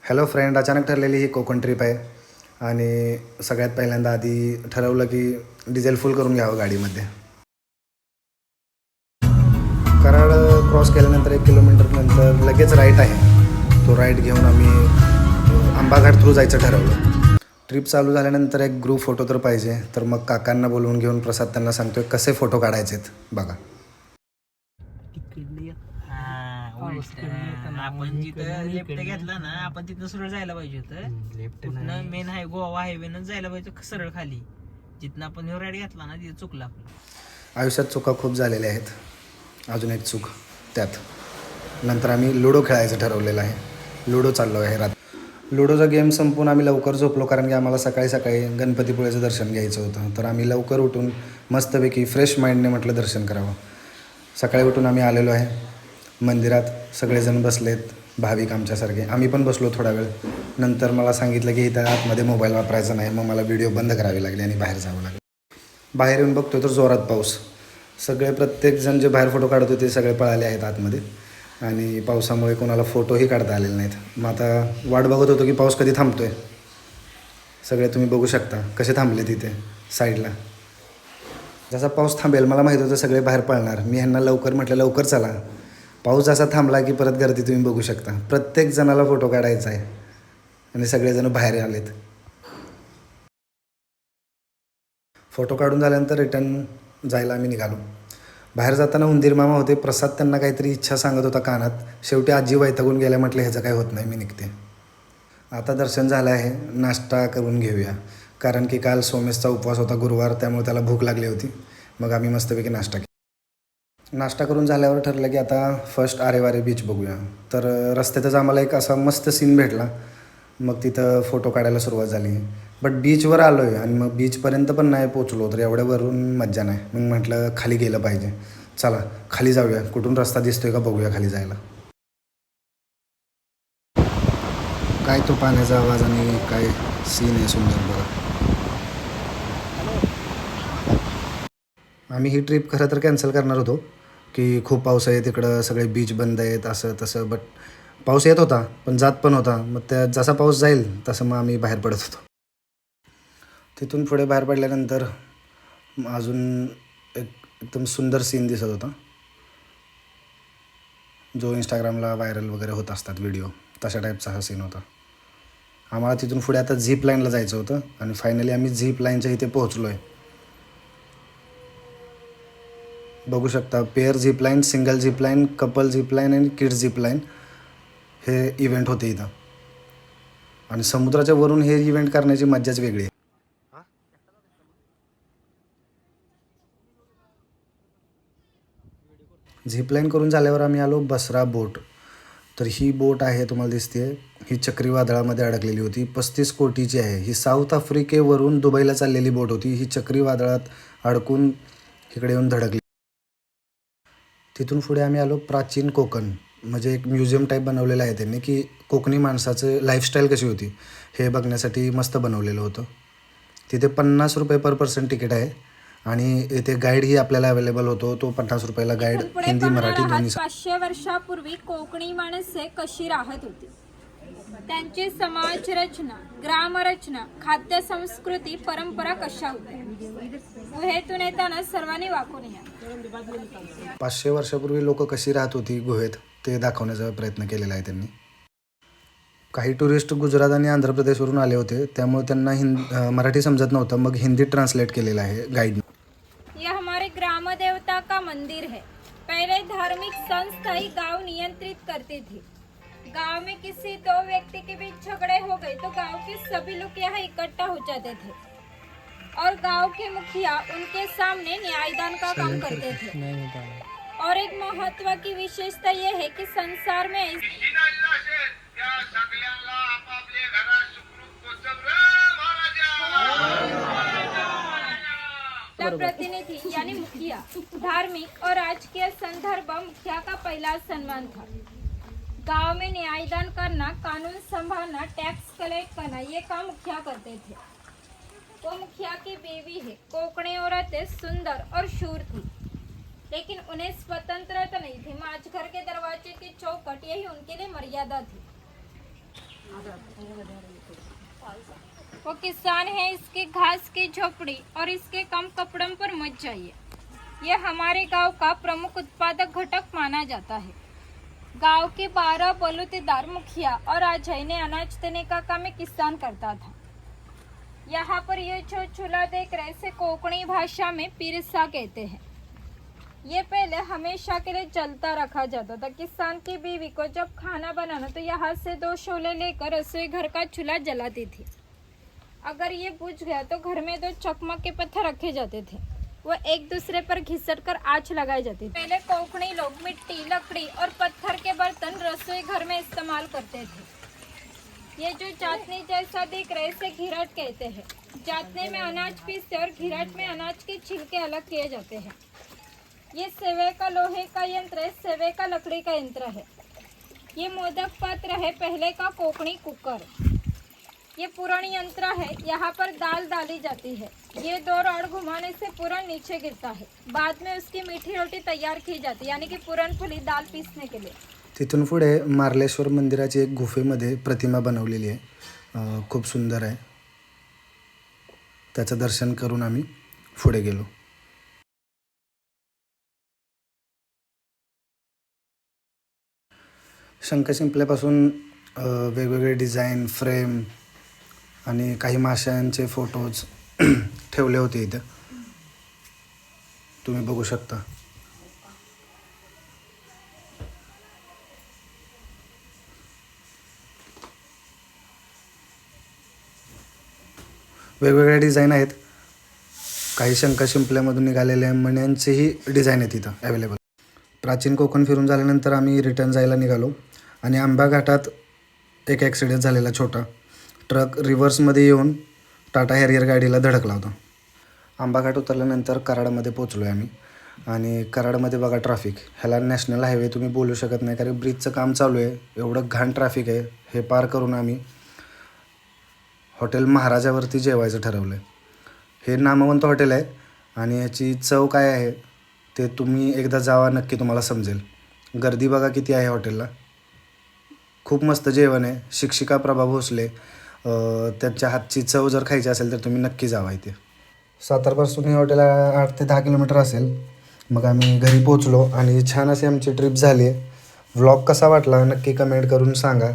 Hello friend, अचानक ठरलेली ही Konkan trip आहे आणि सगळ्यात पहिल्यांदा आधी ठरवलं की डिझेल फुल करून घ्यावं गाडीमध्ये. कराड क्रॉस केल्यानंतर 1 किलोमीटर नंतर लगेच राईट आहे. तो राईट घेऊन आम्ही आंबाघाट थ्रू जायचं ठरवलं. ट्रिप चालू झाल्यानंतर एक ग्रुप फोटो तर पाहिजे, तर मग काकांना बोलवून घेऊन प्रसाद त्यांना सांगतोय कसे फोटो काढायचेत बघा. आपण जिथं लेफ्ट घेतला ना, आपण तिथं सरळ जायला पाहिजे होतं. लेफ्ट मेन आहे गोवा हायवेनं जायला पाहिजे सरळ खाली. जिथनं आपण राईड घेतला ना तिथे चुकला. आयुष्यात चुका खूप झालेल्या आहेत. अजून एक चूक त्यात. नंतर आम्ही लुडो खेळायचं ठरवलेलं आहे. लुडो चाललो आहे रात. लुडोचा गेम संपून आम्ही लवकर झोपलो, कारण की आम्हाला सकाळी सकाळी गणपतीपुळेचं दर्शन घ्यायचं होतं. तर आम्ही लवकर उठून मस्तपैकी फ्रेश माइंडने म्हटलं दर्शन करावं. सकाळी उठून आम्ही आलेलो आहे मंदिरात. सगळेजण बसलेत भाविक आमच्यासारखे. आम्ही पण बसलो थोडा वेळ. नंतर मला सांगितलं की इथं आतमध्ये मोबाईल वापरायचा नाही. मग मला व्हिडिओ बंद करावी लागली आणि बाहेर जावं लागलं. बाहेर येऊन बघतो तर जोरात पाऊस. सगळे प्रत्येकजण जे बाहेर फोटो काढत होते सगळे पळाले आहेत आतमध्ये आणि पावसामुळे कोणाला फोटोही काढता आलेले नाहीत. मग आता वाट बघत होतो की पाऊस कधी थांबतो आहे. सगळे तुम्ही बघू शकता कसे थांबले तिथे साईडला. जसा पाऊस थांबेल मला माहीत होतं सगळे बाहेर पळणार. मी ह्यांना लवकर म्हटलं लवकर चला. पाऊस जसा थांबला की परत गर्दी तुम्ही बघू शकता. प्रत्येक जणाला फोटो काढायचा आहे आणि सगळेजण बाहेर आलेत. फोटो काढून झाल्यानंतर रिटर्न जायला आम्ही निघालो. बाहेर जाताना उंदीर मामा होते. प्रसाद त्यांना काहीतरी इच्छा सांगत होता कानात. शेवटी आजी वैतागून गेल्या. म्हटलं ह्याचं काही होत नाही, मी निघते. आता दर्शन झालं आहे, नाश्ता करून घेऊया. कारण की काल सोमेशचा उपवास होता, गुरुवार, त्यामुळे त्याला भूक लागली होती. मग आम्ही मस्तपैकी नाश्ता केला. नाश्ता करून झाल्यावर ठरलं की आता फर्स्ट आरेवारे बीच बघूया. तर रस्त्यातच आम्हाला एक असा मस्त सीन भेटला. मग तिथं फोटो काढायला सुरुवात झाली. बट बीचवर आलो आहे आणि मग बीचपर्यंत पण नाही पोचलो, तर एवढ्यावरून मज्जा नाही. मग म्हटलं खाली गेलं पाहिजे. चला खाली जाऊया. कुठून रस्ता दिसतोय का बघूया खाली जायला. काय तो पाण्याचा आवाज आणि काय सीन आहे सुंदर बघा. आम्ही ही ट्रिप खरं तर कॅन्सल करणार होतो की खूप पाऊस आहे तिकडं, सगळे बीच बंद आहेत असं तसं. बट पाऊस येत होता पण जात पण होता. मग त्या जसा पाऊस जाईल तसं मग आम्ही बाहेर पडत होतो. तिथून पुढे बाहेर पडल्यानंतर अजून एक एकदम सुंदर सीन दिसत होता, जो इंस्टाग्रामला व्हायरल वगैरे होत असतात व्हिडिओ, तशा टाईपचा हा सीन होता. आम्हाला तिथून पुढे आता झीप लाईनला जायचं होतं आणि फायनली आम्ही झीप लाईनच्या इथे पोहोचलो आहे. बघू शकता, pair zip line, single zip line, couple zip line आणि किड्स झीप लाईन हे इव्हेंट होते इथं. आणि समुद्राच्या वरून हे इव्हेंट करण्याची मज्जाच वेगळी आहे. झिपलाईन करून झाल्यावर आम्ही आलो बसरा बोट. तर ही बोट आहे तुम्हाला दिसते, ही चक्रीवादळामध्ये अडकलेली होती. 35 कोटीची आहे ही. साऊथ आफ्रिकेवरून दुबईला चाललेली बोट होती. ही चक्रीवादळात अडकून इकडे येऊन धडकली. तिथून पुढे आम्ही आलो प्राचीन कोकण. म्हणजे एक म्युझियम टाईप बनवलेलं आहे त्यांनी, की कोकणी माणसाचं लाईफस्टाईल कशी होती हे बघण्यासाठी मस्त बनवलेलं होतं. तिथे 50 रुपये पर पर्सन तिकीट आहे आणि इथे गाईडही आपल्याला अवेलेबल होतो. तो 50 रुपयाला गाईड, हिंदी मराठी दोन्ही. 500 वर्षापूर्वी कोकणी माणसे कशी राहत होती, त्यांची समाज रचना, ग्रामरचना, खाद्य संस्कृती, परंपरा कशा होत्या, गुहेतून येताना सर्वांनी वाकून या. 500 वर्षापूर्वी लोक कशी राहत होती गुहेत ते दाखवण्याचा प्रयत्न केलेला आहे त्यांनी. काही टुरिस्ट गुजरात आणि आंध्र प्रदेशवरून आले होते, त्यामुळे त्यांना मराठी समजत नव्हतं. मग हिंदी ट्रान्सलेट केलेलं आहे गाईड. यह हमारे ग्राम देवता का मंदिर है. पहले धार्मिक संस्थाई गांव नियंत्रित करते थे. गांव में किसी दो व्यक्ति के बीच झगड़े हो गए तो गांव के सभी लोग यहाँ इकट्ठा हो जाते थे और गांव के मुखिया उनके सामने न्यायदान का काम करते थे. और एक महत्व की विशेषता यह है कि संसार में प्रतिनिधि यानी मुखिया धार्मिक और राजकीय संदर्भ मुखिया का पहला सम्मान था. गांव में न्यायदान करना, कानून संभालना, टैक्स कलेक्ट करना, ये काम मुखिया करते थे. वो मुखिया की बीवी है. कोकणी औरतें सुंदर और शूर थी, लेकिन उन्हें स्वतंत्रता नहीं थी. माच घर के दरवाजे की चौखट यही उनके लिए मर्यादा थी. वो किसान है, इसकी घास की झोपड़ी और इसके कम कपड़ों पर मत जाइए। ये हमारे गांव का प्रमुख उत्पादक घटक माना जाता है। गांव के 12 बलूतेदार मुखिया और आजई ने अनाज देने का काम एक किसान करता था। यहाँ पर ये जो चूल्हा देख रहे से कोंकणी भाषा में पिरसा कहते हैं। ये पहले हमेशा के लिए जलता रखा जाता था। किसान की बीवी को जब खाना बनाना तो यहाँ से 2 शोले लेकर रसोई घर का चूल्हा जलाती थी। अगर ये बुझ गया तो घर में 2 चकमक के पत्थर रखे जाते थे, वो एक दूसरे पर घिसट कर आँच लगाई जाती थी। पहले कोंकणी लोग मिट्टी, लकड़ी और पत्थर के बर्तन रसोई घर में इस्तेमाल करते थे। ये जो जातनी जैसा दिख रहे इसे घिरट कहते हैं। जातने में अनाज पीसते और घिरट में अनाज के छिलके अलग किए जाते हैं। ये सेवे का लोहे का यंत्र है, सेवे का लकड़ी का यंत्र है। ये मोदक पात्र है, पहले का कोंकणी कुकर। ये पूरण यंत्र है, यहाँ पर दाल डाली जाती है। ये 2 रॉड घुमाने से पूरण नीचे गिरता है। बाद में उसकी मीठी रोटी तैयार की जाती है, यानी कि पुरणपोळी दाल पीसने के लिए। तिथून पुढे मार्लेश्वर मंदिराची एक गुफेमध्ये प्रतिमा बनवलेली आहे, खूप सुंदर आहे. त्याचं दर्शन करून आम्ही पुढे गेलो. शंख शिंपल्यापासून वेगवेगळे डिझाईन, फ्रेम आणि काही माशांचे फोटोज ठेवले होते इथं, तुम्ही बघू शकता. वेगवेगळे डिझाईन आहेत. काही शंख शिंपल्यामधून निघालेल्या मण्यांचेही डिझाईन आहेत इथं अवेलेबल. प्राचीन कोकण फिरून झाल्यानंतर आम्ही रिटर्न जायला निघालो आणि आंबा घाटात एक ॲक्सिडेंट झालेला छोटा. ट्रक रिव्हर्समध्ये येऊन टाटा हॅरियर गाडीला धडकला होता. आंबा घाट उतरल्यानंतर कराडमध्ये पोचलो आहे आम्ही. आणि कराडमध्ये बघा ट्रॅफिक, ह्याला नॅशनल हायवे तुम्ही बोलू शकत नाही, कारण ब्रिजचं काम चालू आहे. एवढं घाण ट्रॅफिक आहे. हे पार करून आम्ही हॉटेल महाराजावरती जेवायचं ठरवलं आहे. हे नामवंत हॉटेल आहे आणि याची चव काय आहे ते तुम्ही एकदा जावा, नक्की तुम्हाला समजेल. गर्दी बघा किती आहे हॉटेलला. खूप मस्त जेवण आहे. शिक्षिका प्रभा भोसले, त्यांच्या हातची चव जर खायची असेल तर तुम्ही नक्की जावा इथे. सातारपासून हे हॉटेल 8 ते 10 किलोमीटर असेल. मग आम्ही घरी पोचलो आणि छान अशी आमची ट्रिप झाली आहे. व्लॉग कसा वाटला नक्की कमेंट करून सांगा.